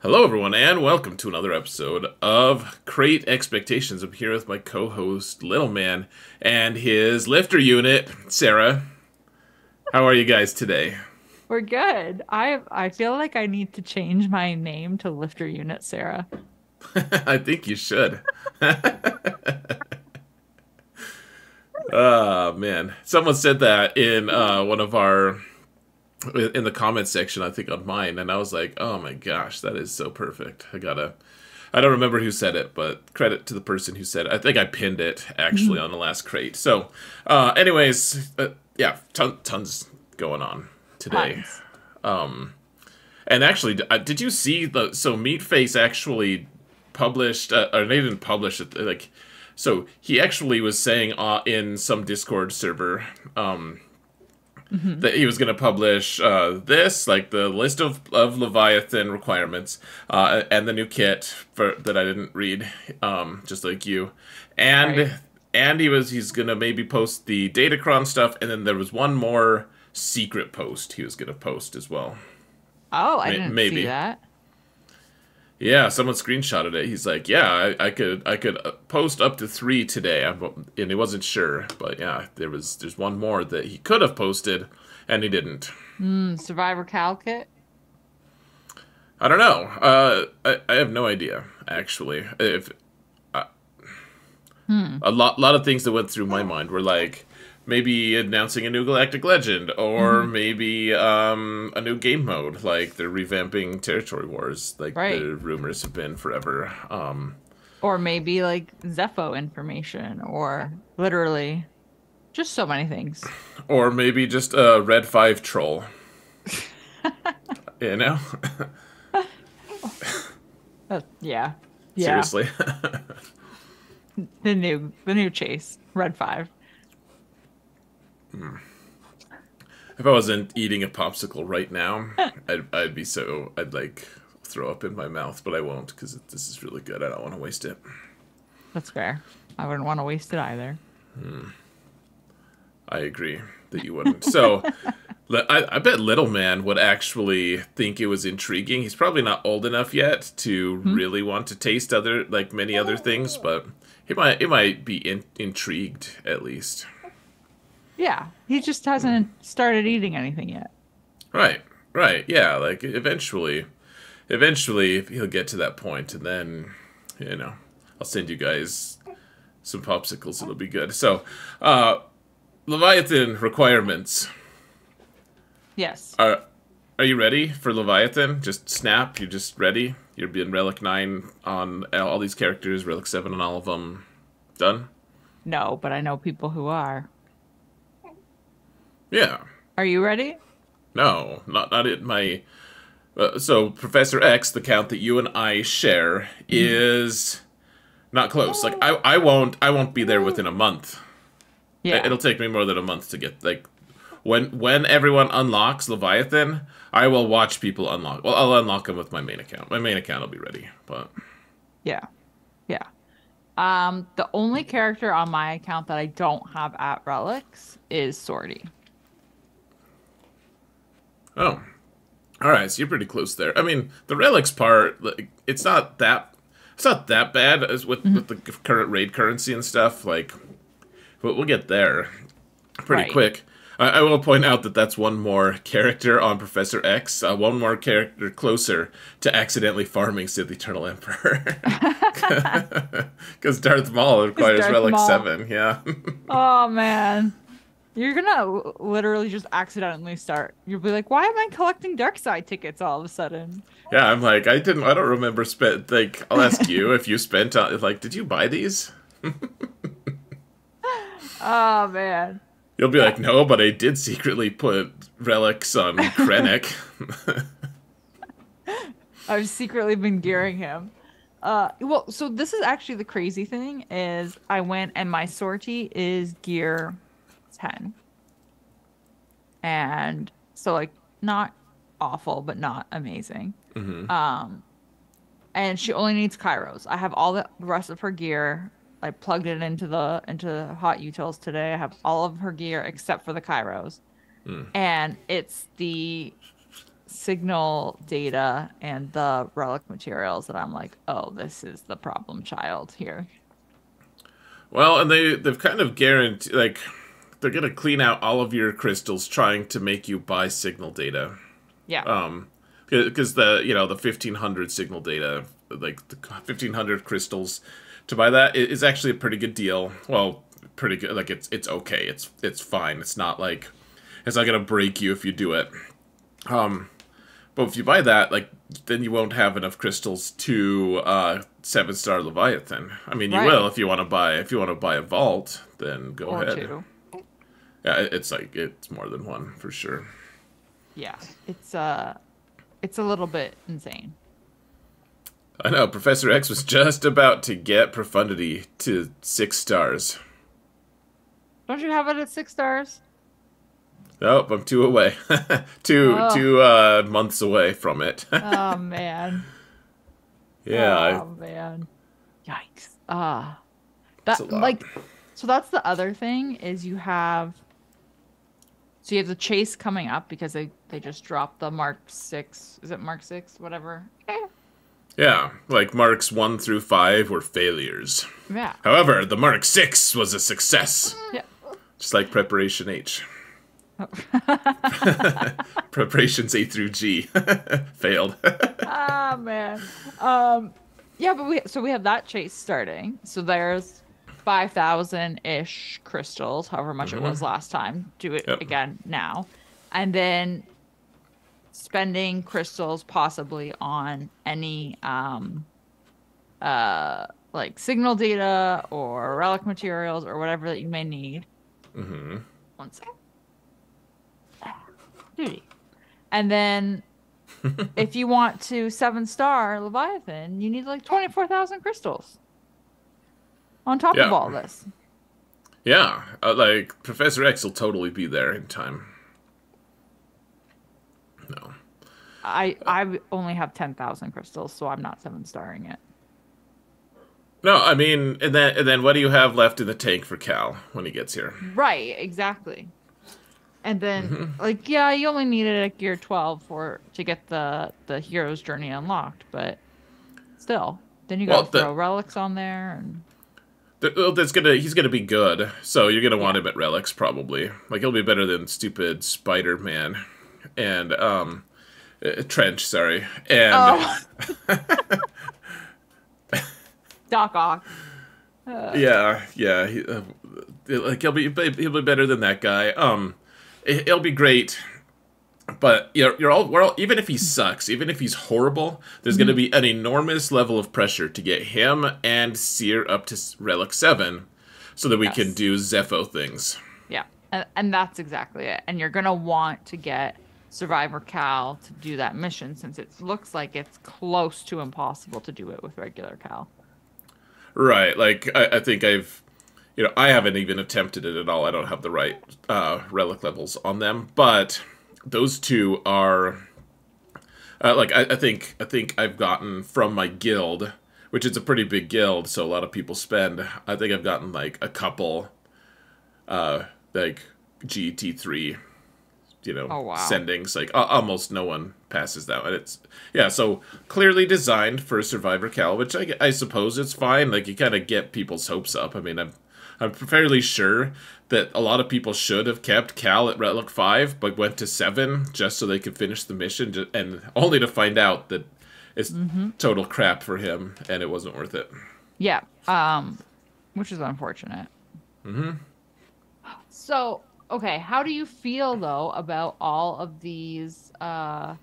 Hello, everyone, and welcome to another episode of Crate Expectations. I'm here with my co-host, Little Man, and his lifter unit, Sarah. How are you guys today? We're good. I feel like I need to change my name to Lifter Unit Sarah. I think you should. Oh, man. Someone said that in one of our... in the comments section, I think on mine, and I was like, oh my gosh, that is so perfect. I don't remember who said it, but credit to the person who said it. I think I pinned it, actually, on the last crate. So, yeah, tons going on today. Tons. And actually, did you see so Meatface actually published, or they didn't publish it, like, so he actually was saying in some Discord server, that he was going to publish this, like the list of Leviathan requirements, and the new kit that I didn't read, just like you, and Right. and he's going to maybe post the Datacron stuff, and then there was one more secret post he was going to post as well. Oh, I didn't see Maybe. that. Yeah, someone screenshotted it. He's like, "Yeah, I could post up to 3 today," and he wasn't sure, but yeah, there's one more that he could have posted, and he didn't. Survivor Cal Kit. I don't know. I have no idea actually. If a lot of things that went through my mind were like maybe announcing a new Galactic Legend, or maybe a new game mode, like they're revamping Territory Wars, like Right. the rumors have been forever. Or maybe like Zepho information, or literally just so many things. Or maybe just a Red 5 troll. You know? Yeah. Yeah. Seriously. The new chase. Red 5. If I wasn't eating a popsicle right now, I'd like throw up in my mouth, but I won't because this is really good. I don't want to waste it. That's fair. I wouldn't want to waste it either. I agree that you wouldn't. So, I bet Little Man would actually think it was intriguing. He's probably not old enough yet to really want to taste many other things, but he might be intrigued at least. Yeah. He just hasn't started eating anything yet. Right, yeah. Like eventually he'll get to that point, and then I'll send you guys some popsicles. It'll be good. So, Leviathan requirements. Yes. Are you ready for Leviathan? Just snap. You're just ready. You're being Relic 9 on all these characters, Relic 7 on all of them. Done? No, but I know people who are. Yeah. Are you ready? No, not at my... so, Professor X, the count that you and I share, is not close. Like, I won't be there within a month. Yeah. It'll take me more than a month to get, like... When everyone unlocks Leviathan, I will watch people unlock. Well, I'll unlock them with my main account. My main account will be ready, but... Yeah. Yeah. The only character on my account that I don't have at Relics is Sortie. Oh. Alright, so you're pretty close there. I mean, the relics part, like, it's not that bad as with the current raid currency and stuff, like, but we'll get there pretty Right. quick. I will point out that that's one more character on Professor X, one more character closer to accidentally farming Sith Eternal Emperor. Because Darth Maul requires Darth Relic Maul. 7, yeah. Oh man. You're gonna literally just accidentally start. You'll be like, why am I collecting dark side tickets all of a sudden? Yeah, I'm like, I don't remember I'll ask you if you spent, like, did you buy these? Oh man. You'll be like, no, but I did secretly put relics on Krennic. I've secretly been gearing him. Well, so this is actually the crazy thing is I went and my sortie is gear 10. And so like not awful, but not amazing. And she only needs Kairos. I have all the rest of her gear. I plugged it into the hot utils today. I have all of her gear except for the Kairos. And it's the signal data and the relic materials that I'm like, oh, this is the problem child here. Well, and they've kind of guaranteed, like, they're gonna clean out all of your crystals, trying to make you buy signal data. Yeah. Because the 1500 signal data, like the 1500 crystals, to buy that is actually a pretty good deal. Well, pretty good. Like it's okay. It's fine. It's not like it's not gonna break you if you do it. But if you buy that, like, then you won't have enough crystals to 7-star Leviathan. I mean, you Right. will if you want to buy a vault. Then go Or ahead. two. Yeah, it's more than one for sure. Yeah. It's a little bit insane. I know Professor X was just about to get Profundity to 6 stars. Don't you have it at 6 stars? Nope, I'm 2 away. two Oh. 2 months away from it. Oh man. Yeah, Oh man. Yikes. it's a lot. Like, so that's the other thing is you have the chase coming up because they just dropped the Mark 6. Is it Mark 6? Whatever. Yeah, like Marks 1 through 5 were failures. Yeah. However, the Mark 6 was a success. Yeah. Just like Preparation H. Preparations A through G failed. Ah man. Yeah, but we have that chase starting. So there's 5,000-ish crystals, however much it was last time. Do it again now. And then spending crystals possibly on any like signal data or relic materials or whatever that you may need. Mm-hmm. One sec. Duty. And then if you want to 7-star Leviathan, you need like 24,000 crystals on top of all this. Yeah, like Professor X will totally be there in time. No. I only have 10,000 crystals, so I'm not 7-starring it. No, I mean, and then what do you have left in the tank for Cal when he gets here? Right, exactly. And then, like, yeah, you only need it at gear 12 to get the hero's journey unlocked, but still, then you gotta throw relics on there, and he's gonna be good, so you're gonna want him at relics probably. Like he'll be better than stupid Spider-Man and Trench, sorry, and Doc Ock. yeah, like he'll be better than that guy. It'll be great, but we're all, even if he sucks, even if he's horrible, there's going to be an enormous level of pressure to get him and Seer up to Relic 7, so that we can do Zepho things. Yeah, and that's exactly it. And you're gonna want to get Survivor Cal to do that mission, since it looks like it's close to impossible to do it with regular Cal. Right, like I think I haven't even attempted it at all. I don't have the right relic levels on them, but those two are like I think I've gotten from my guild, which is a pretty big guild, so a lot of people spend. I think I've gotten like a couple, like GT3, sendings. Like almost no one passes that one. It's so clearly designed for Survivor Cal, which I suppose it's fine. Like you kind of get people's hopes up. I mean, I'm fairly sure that a lot of people should have kept Cal at Relic 5, but went to 7 just so they could finish the mission, and only to find out that it's total crap for him, and it wasn't worth it. Yeah, which is unfortunate. So, okay, how do you feel, though, about all of these, like,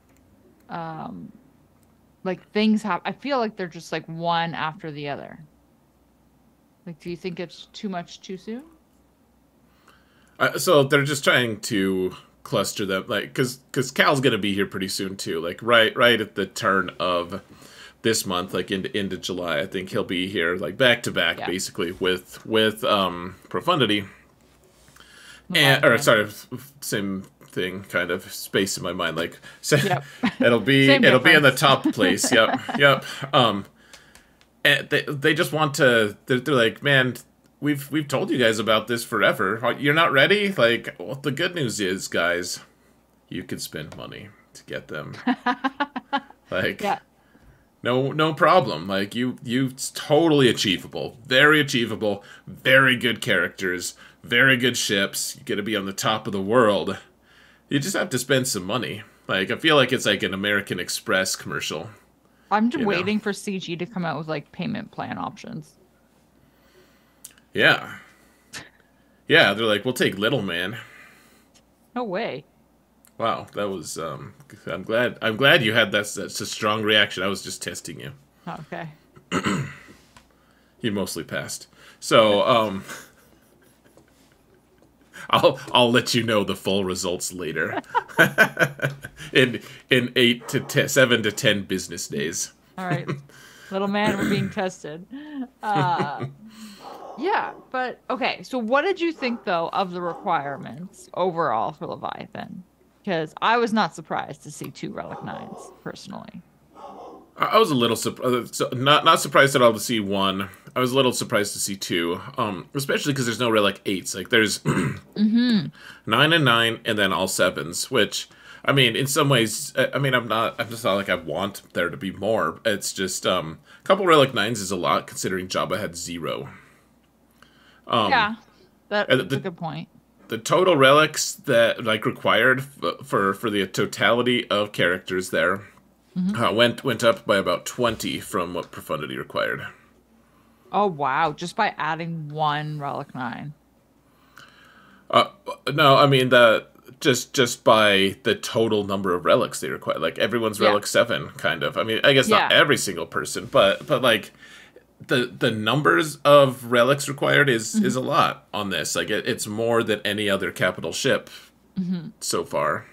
things I feel like they're just, like, one after the other. Like, do you think it's too much too soon? So they're just trying to cluster them, like, because Cal's gonna be here pretty soon too. Like right at the turn of this month, like into July, I think he'll be here, like back to back, basically with Profundity, same thing, kind of space in my mind, like it'll be in the top place. Yep. And they just want to. They're like, man, we've told you guys about this forever. You're not ready. Like, well, the good news is, guys, you can spend money. to get them. Like, Yeah. no problem. Like, it's totally achievable. Very achievable. Very good characters. Very good ships. You get to be on the top of the world. You just have to spend some money. Like, I feel like it's like an American Express commercial. I'm just waiting for CG to come out with like payment plan options. Yeah. Yeah, they're like, we'll take Little Man. No way. Wow, that was I'm glad you had that's a strong reaction. I was just testing you. Okay. You mostly passed. So, I'll let you know the full results later. in 7 to 10 business days. All right. Little man, we're being tested. Yeah, but okay. So what did you think though of the requirements overall for Leviathan? Because I was not surprised to see 2 Relic 9s, personally. I was a little not surprised at all to see 1. I was a little surprised to see 2, especially because there's no Relic 8s. Like there's 9 and 9, and then all 7s. Which, I mean, in some ways, I mean, I'm just not like I want there to be more. It's just a couple Relic 9s is a lot considering Jabba had 0. Yeah, that's a good point. The total relics that like required for the totality of characters there went up by about 20 from what Profundity required. Oh wow! Just by adding 1 Relic 9. No, I mean just by the total number of relics they require. Like everyone's Relic 7, kind of. I mean, I guess not every single person, but like. The numbers of relics required is a lot on this. Like it's more than any other capital ship so far.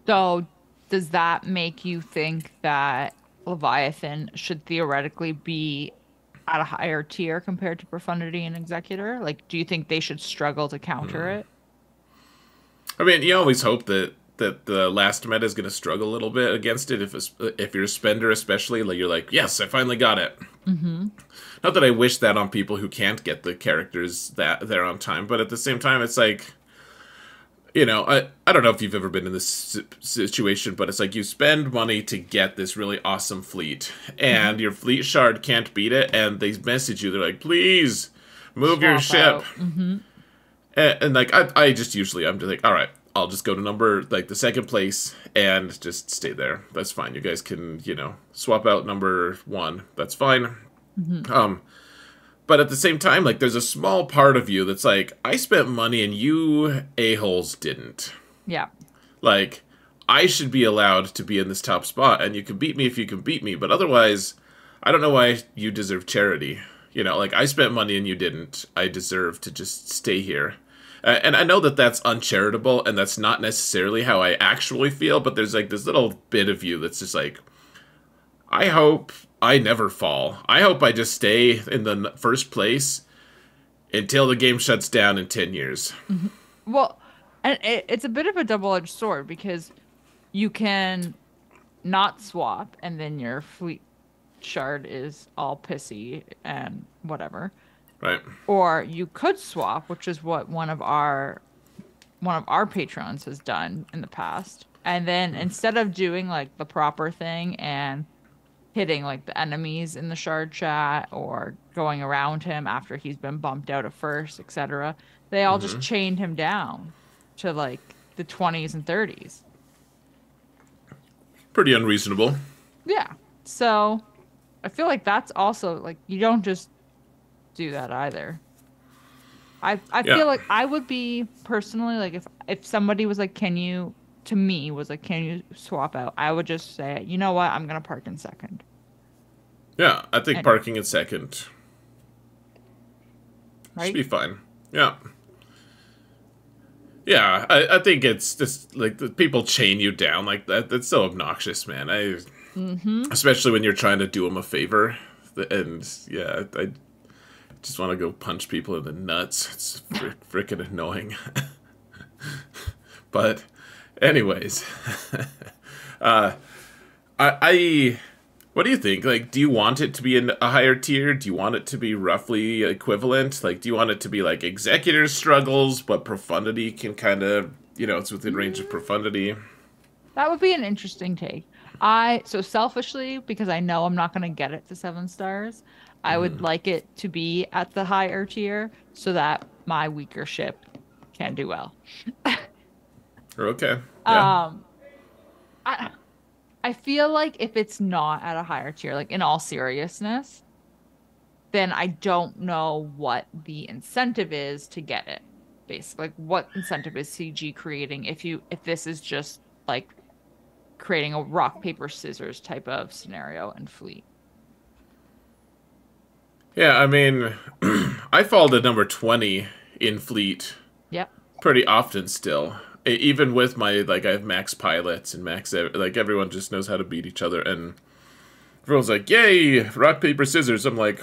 So does that make you think that Leviathan should theoretically be at a higher tier compared to Profundity and Executor? Like, do you think they should struggle to counter it? I mean, you always hope that the last meta is going to struggle a little bit against it. If you're a spender, especially, like you're like, yes, I finally got it. Not that I wish that on people who can't get the characters that they're on time, but at the same time, it's like, you know, I don't know if you've ever been in this situation, but it's like you spend money to get this really awesome fleet, and your fleet shard can't beat it, and they message you, they're like, please move your ship. And like I just usually I'm just like, all right, I'll just go to the second place and just stay there. That's fine. You guys can, you know, swap out number 1. That's fine. But at the same time, like, there's a small part of you that's like, I spent money and you a-holes didn't. Yeah. Like, I should be allowed to be in this top spot, and you can beat me if you can beat me, but otherwise, I don't know why you deserve charity. You know, like, I spent money and you didn't. I deserve to just stay here. And I know that that's uncharitable, and that's not necessarily how I actually feel, but there's, like, this little bit of you that's just like, I hope I never fall. I hope I just stay in the first place until the game shuts down in 10 years. Well, and it's a bit of a double-edged sword, because you can not swap, and then your fleet shard is all pissy and whatever. Right. Or you could swap, which is what one of our patrons has done in the past. And then instead of doing like the proper thing and hitting like the enemies in the shard chat or going around him after he's been bumped out of first, etc., they all just chained him down to like the 20s and 30s. Pretty unreasonable. Yeah. So I feel like that's also like, you don't just do that either. I feel like I would be personally like, if somebody was like, can you swap out, I would just say, you know what, I'm gonna park in second. Yeah, I think parking in second should be fine. Yeah. Yeah, I think it's just like the people chain you down like that. That's so obnoxious, man. Especially when you're trying to do them a favor, and yeah, I just want to go punch people in the nuts. It's freaking annoying. But, anyways, what do you think? Like, do you want it to be in a higher tier? Do you want it to be roughly equivalent? Like, do you want it to be like Executor struggles, but Profundity can kind of, you know, it's within range of Profundity? That would be an interesting take. So selfishly, because I know I'm not going to get it to 7 stars, I would like it to be at the higher tier so that my weaker ship can do well. Okay. Yeah. Um, I I feel like if it's not at a higher tier, like in all seriousness, then I don't know what the incentive is to get it. Basically, like what incentive is CG creating if this is just like creating a rock, paper, scissors type of scenario in Fleet. Yeah, I mean, I fall to number 20 in Fleet Yep. pretty often still. Even with my, like, I have max pilots and max, like, everyone just knows how to beat each other. And everyone's like, yay, rock, paper, scissors. I'm like,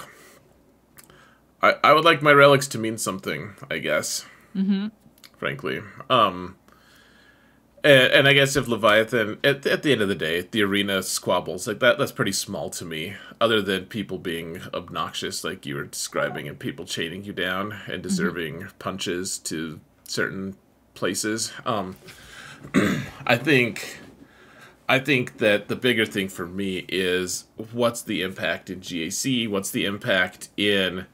I would like my relics to mean something, I guess. Mm-hmm. Frankly. And I guess if Leviathan, at the end of the day, the arena squabbles, like that's pretty small to me, other than people being obnoxious, like you were describing, and people chaining you down and deserving punches to certain places. I think that the bigger thing for me is what's the impact in GAC, what's the impact in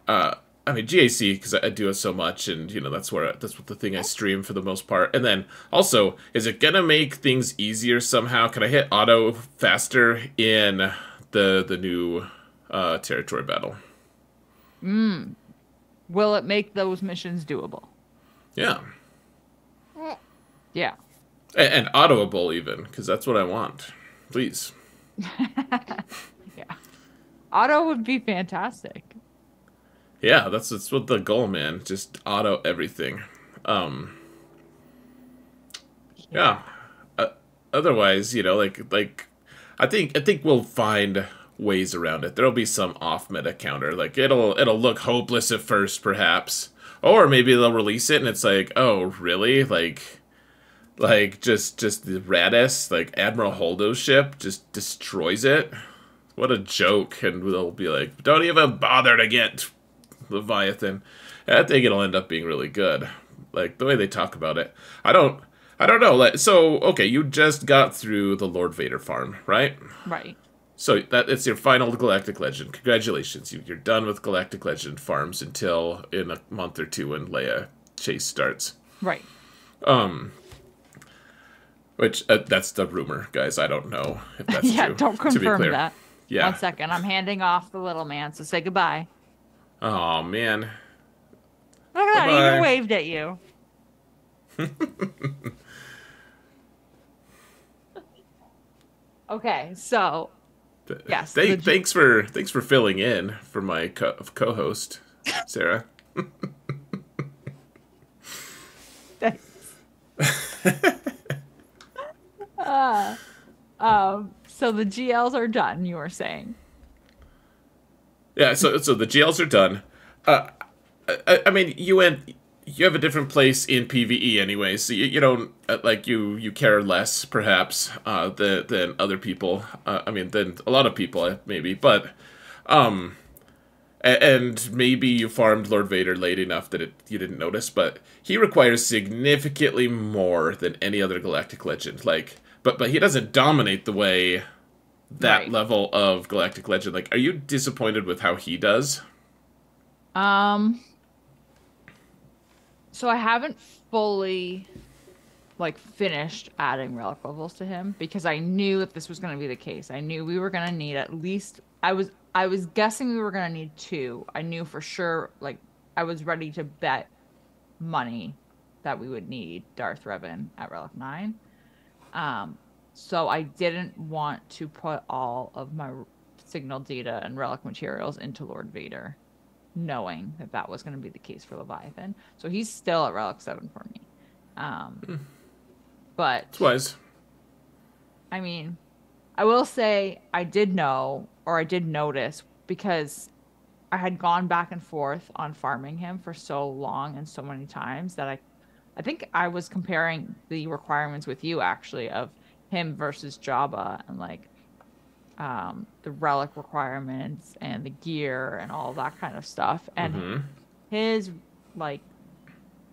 I mean GAC because I do it so much, and that's what the thing I stream for the most part. And then also, is it gonna make things easier somehow? Can I hit auto faster in the new territory battle? Will it make those missions doable? Yeah, Yeah. and autoable even, because that's what I want. Please. Yeah. Auto would be fantastic. Yeah, that's what the goal, man. Just auto everything. Yeah. Otherwise, like I think we'll find ways around it. There'll be some off meta counter. Like it'll look hopeless at first, perhaps, or maybe they'll release it and it's like, oh, really? Like just the Radis, like Admiral Holdo's ship, just destroys it. What a joke! And they'll be like, don't even bother to get Leviathan. I think it'll end up being really good. Like the way they talk about it. I don't know. Like, so okay, you just got through the Lord Vader farm, right? Right. So it's your final Galactic Legend. Congratulations, you're done with Galactic Legend farms until in a month or two when Leia chase starts. Right. Which that's the rumor, guys. I don't know if that's Yeah, true. don't to be confirm clear. that. Yeah. 1 second. I'm handing off the little man, so say goodbye. Oh man. Look at that. He Bye-bye. even waved at you. Okay, so yes. Thanks for filling in for my co-host, Sarah. Thanks. So the GLs are done, you were saying. Yeah, so the GLs are done. I mean, you have a different place in PvE anyway, so you don't like you care less perhaps than other people. I mean, than a lot of people maybe, but and maybe you farmed Lord Vader late enough that you didn't notice, but he requires significantly more than any other Galactic Legend. Like, but he doesn't dominate the way that Right. level of Galactic Legend. Like, are you disappointed with how he does? So I haven't fully finished adding relic levels to him because I knew that this was going to be the case. I knew we were going to need at least I was guessing we were going to need 2. I knew for sure I was ready to bet money that we would need Darth Revan at relic 9. So I didn't want to put all of my signal data and relic materials into Lord Vader, knowing that was going to be the case for Leviathan. So he's still at relic 7 for me. But It's wise. I mean, I will say I did know, or I did notice, because I had gone back and forth on farming him for so long and so many times that I think I was comparing the requirements with you actually of him versus Jabba and the relic requirements and the gear and all that kind of stuff. And his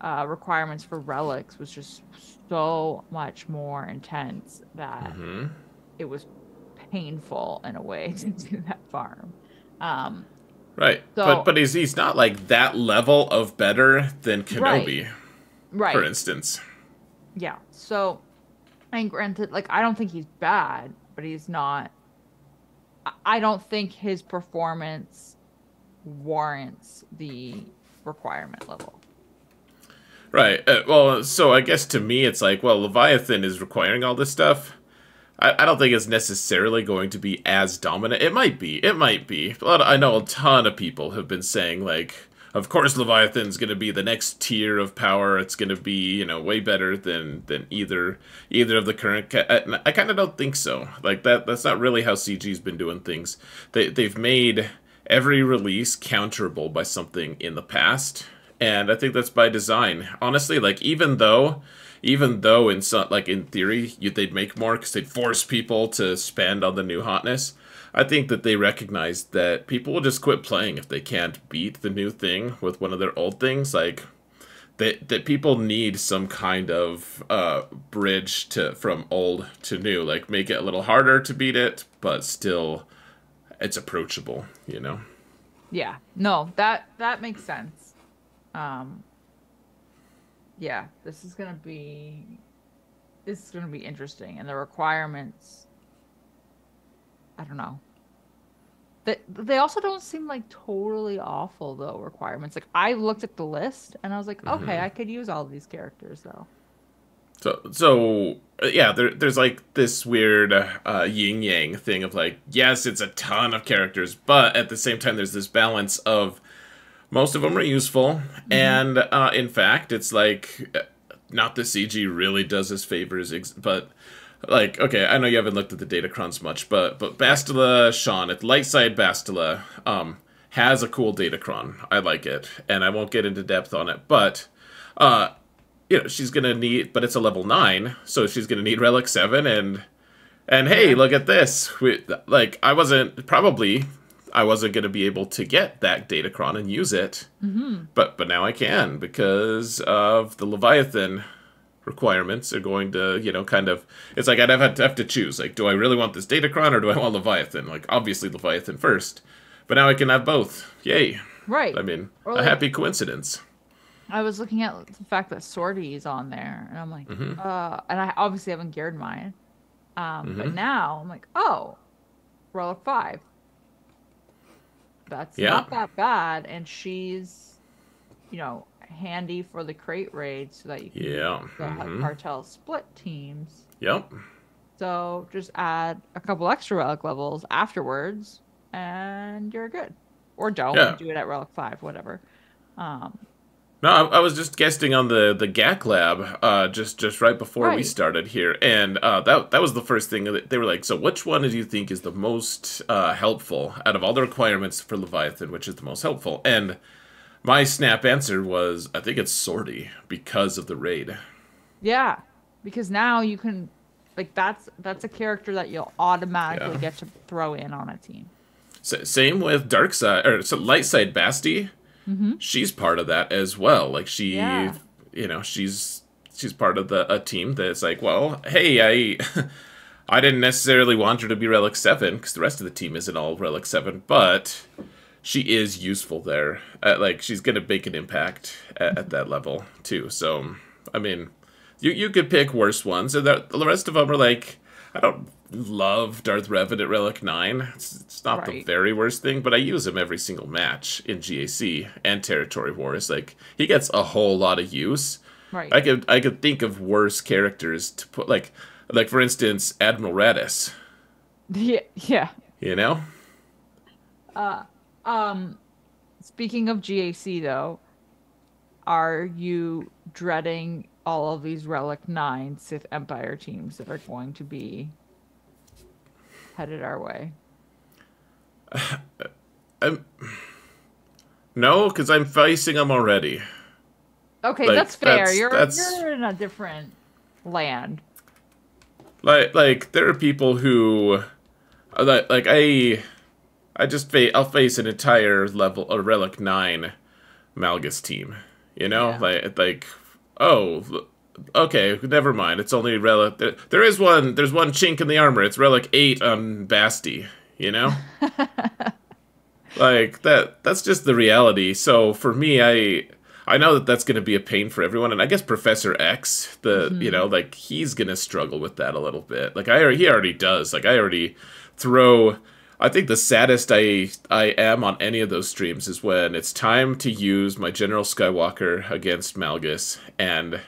requirements for relics was just so much more intense that it was painful in a way to do that farm. Right, So but he's not like that level of better than right, Kenobi, for right, instance. yeah. So, and granted, like I don't think he's bad, but he's not. I don't think his performance warrants the requirement level. Right. Well, so I guess to me it's like, well, Leviathan is requiring all this stuff. I don't think it's necessarily going to be as dominant. It might be. It might be. But I know a ton of people have been saying, like, of course Leviathan's going to be the next tier of power. It's going to be, you know, way better than either of the current... I kind of don't think so. Like, that's not really how CG's been doing things. They've made every release counterable by something in the past. And I think that's by design. Honestly, like, even though in some, like, in theory they'd make more because they'd force people to spend on the new hotness, I think that they recognize that people will just quit playing if they can't beat the new thing with one of their old things. Like, that people need some kind of bridge from old to new. Like, make it a little harder to beat it, but still it's approachable, you know? Yeah. No, that makes sense. Yeah, this is gonna be interesting, and the requirements, I don't know. They also don't seem like totally awful though, requirements. Like I looked at the list and I was like, okay, I could use all of these characters though. So yeah, there's like this weird yin yang thing of like, yes, it's a ton of characters, but at the same time, there's this balance of most of them are useful, and in fact, it's like not the CG really does us favors, but like, okay, I know you haven't looked at the Datacrons much, but Bastila Sean at light side Bastila has a cool Datacron. I like it, and I won't get into depth on it, but you know, she's gonna need, but it's a level 9, so she's gonna need Relic 7, and hey, look at this. Like, I wasn't going to be able to get that Datacron and use it, but now I can because of the Leviathan requirements are going to, you know, kind of, it's like I'd have to choose, like, do I really want this Datacron or do I want Leviathan? Like, obviously Leviathan first, but now I can have both. Yay. Right. I mean, or a like, happy coincidence. I was looking at the fact that Sortie is on there, and I'm like, and I obviously haven't geared mine, but now I'm like, oh, Relic 5. That's not that bad, and she's, you know, handy for the crate raid so that you can have cartel split teams. Yep. So just add a couple extra relic levels afterwards, and you're good. Or don't do it at Relic 5, whatever. No, I was just guesting on the GAC lab just right before we started here, and that was the first thing that they were like, so which one do you think is the most helpful out of all the requirements for Leviathan, which is the most helpful? And my snap answer was, I think it's Sortie because of the raid. Yeah, because now you can, like, that's a character that you'll automatically get to throw in on a team. Same with Dark Side, or so Light Side Basti. She's part of that as well. Like, she, you know, she's part of a team that's like, well, hey, I didn't necessarily want her to be Relic 7 because the rest of the team isn't all Relic 7, but she is useful there. Like, she's gonna make an impact at that level too. So, I mean, you could pick worse ones, and the rest of them are like, I don't love Darth Revan at Relic 9. It's not the very worst thing, but I use him every single match in GAC and Territory Wars. Like, he gets a whole lot of use. Right. I could think of worse characters to put, like for instance, Admiral Radis. Yeah. You know? Speaking of GAC though, are you dreading all of these Relic 9 Sith Empire teams that are going to be headed our way? No, because I'm facing them already. Okay, like, that's fair. You're in a different land. Like there are people who, like I'll face an entire level, a Relic 9 Malgus team. You know, Yeah. oh, okay, never mind. It's only relic. There's one chink in the armor. It's relic 8 on Basti. You know, like that's just the reality. So for me, I know that that's going to be a pain for everyone, and I guess Professor X, like he's going to struggle with that a little bit. Like he already does. Like I already throw. I think the saddest I am on any of those streams is when it's time to use my General Skywalker against Malgus, and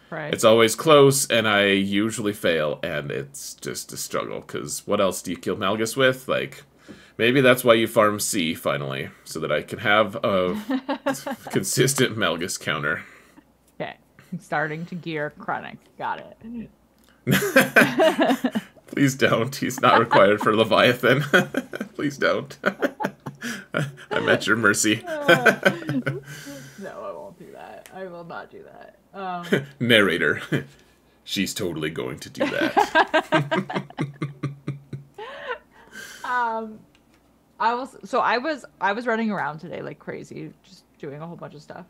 Right. it's always close, and I usually fail, and it's just a struggle, because what else do you kill Malgus with? Like, maybe that's why you farm C, finally, so that I can have a consistent Malgus counter. Okay. I'm starting to gear Krennic. Got it. Please don't. He's not required for Leviathan. Please don't. I'm at your mercy. No, I won't do that. I will not do that. Narrator. She's totally going to do that. I was running around today like crazy, just doing a whole bunch of stuff,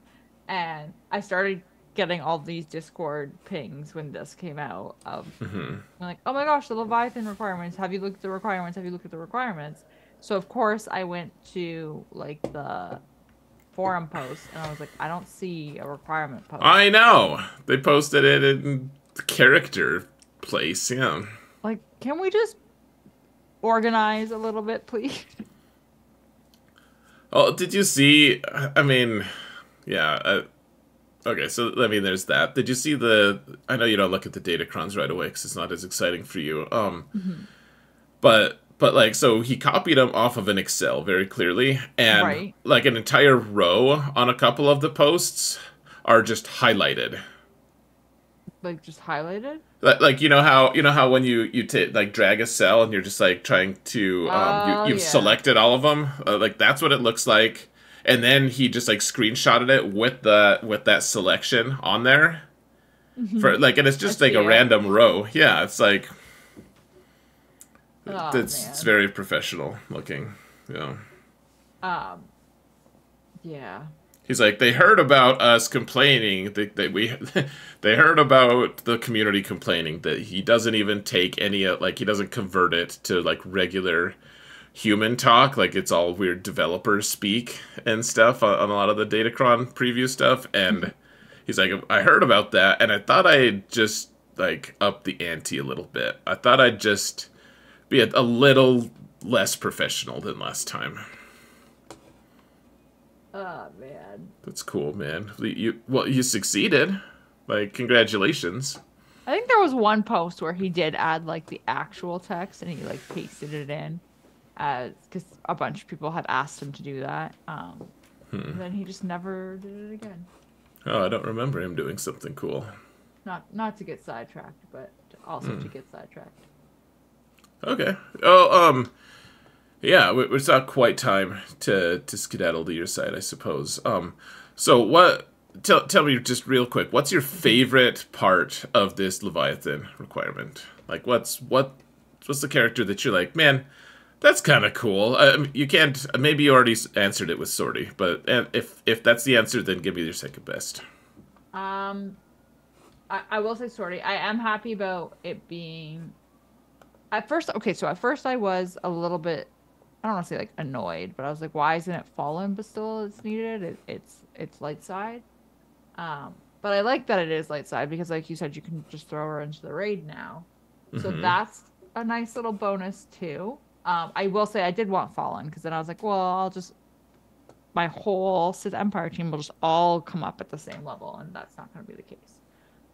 and I started getting all these Discord pings when this came out of I'm like, oh my gosh, the Leviathan requirements. Have you looked at the requirements? Have you looked at the requirements? So of course I went to like the forum post, and I was like, I don't see a requirement post. I know. They posted it in the character place, yeah. Like, can we just organize a little bit, please? Oh, did you see? I mean, yeah. Okay, so I mean, there's that. Did you see the? I know you don't look at the datacrons right away because it's not as exciting for you. But like, so he copied them off of an Excel very clearly, and Right. like an entire row on a couple of the posts are just highlighted. Like, just highlighted? Like you know how when you like drag a cell and you're just like trying to you've Yeah. selected all of them, like that's what it looks like, and then he just like screenshotted it with that selection on there for like, and it's just like a random row. Yeah, it's like it's very professional looking. Yeah. Yeah. He's like, they heard about us complaining they heard about the community complaining that he doesn't even take any, like, he doesn't convert it to, like, regular human talk. Like, it's all weird developer speak and stuff on a lot of the Datacron preview stuff. And he's like, I heard about that, and I thought I'd just, like, up the ante a little bit. I thought I'd just be a little less professional than last time. Oh, man. That's cool, man. You succeeded. Like, congratulations. I think there was one post where he did add, like, the actual text, and he, like, pasted it in. Because a bunch of people had asked him to do that. And then he just never did it again. Oh, I don't remember him doing something cool. Not to get sidetracked, but also to get sidetracked. Okay. Oh, yeah, it's not quite time to skedaddle to your side, I suppose. So what? Tell me just real quick. What's your favorite part of this Leviathan requirement? Like, what's the character that you're like, man, that's kind of cool. You can't. Maybe you already answered it with Sortie, but if that's the answer, then give me your second best. I will say Sortie. I am happy about it being. At first I was a little bit. I don't want to say like annoyed, but I was like, why isn't it Fallen but still it's needed? It's light side. But I like that it is light side because, like you said, you can just throw her into the raid now. So that's a nice little bonus too. I will say I did want Fallen because then I was like, well, my whole Sith Empire team will just all come up at the same level, and that's not going to be the case.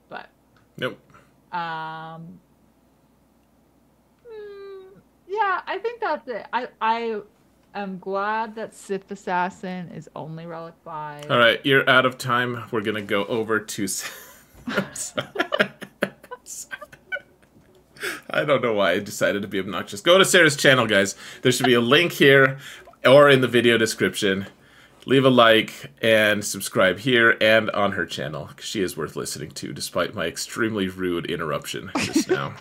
But Nope. Yeah, I think that's it. I am glad that Sith Assassin is only Relic 5. All right, you're out of time. We're gonna go over to. I don't know why I decided to be obnoxious. Go to Sarah's channel, guys. There should be a link here or in the video description. Leave a like and subscribe here and on her channel, because she is worth listening to, despite my extremely rude interruption just now.